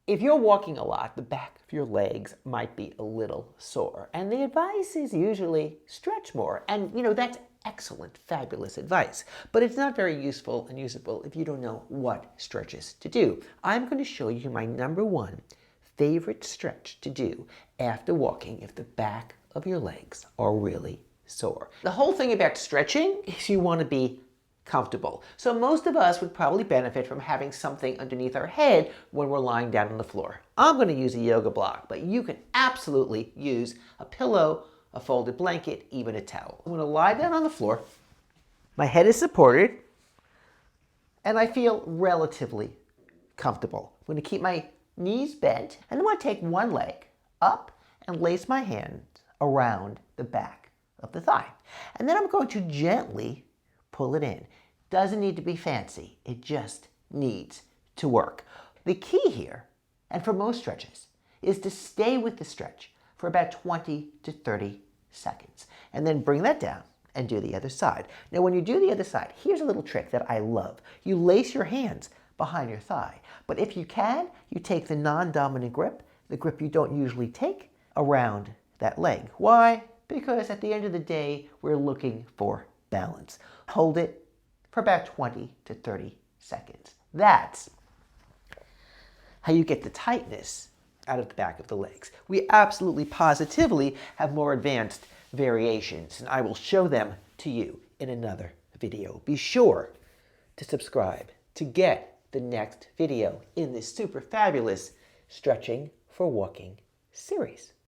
If you're walking a lot, the back of your legs might be a little sore. And the advice is usually stretch more. And that's excellent, fabulous advice. But it's not very useful and usable if you don't know what stretches to do. I'm going to show you my #1 favorite stretch to do after walking if the back of your legs are really sore. The whole thing about stretching is you want to be comfortable. So most of us would probably benefit from having something underneath our head when we're lying down on the floor. I'm going to use a yoga block, but you can absolutely use a pillow, a folded blanket, even a towel. I'm going to lie down on the floor. My head is supported, and I feel relatively comfortable. I'm going to keep my knees bent, and I'm going to take one leg up and lace my hand around the back of the thigh. And then I'm going to gently pull it in. Doesn't need to be fancy. It just needs to work. The key here, and for most stretches, is to stay with the stretch for about 20 to 30 seconds. And then bring that down and do the other side. Now, when you do the other side, here's a little trick that I love. You lace your hands behind your thigh. But if you can, you take the non-dominant grip, the grip you don't usually take, around that leg. Why? Because at the end of the day, we're looking for balance. Hold it for about 20 to 30 seconds. That's how you get the tightness out of the back of the legs. We absolutely positively have more advanced variations, and I will show them to you in another video. Be sure to subscribe to get the next video in this super fabulous Stretching for Walking series.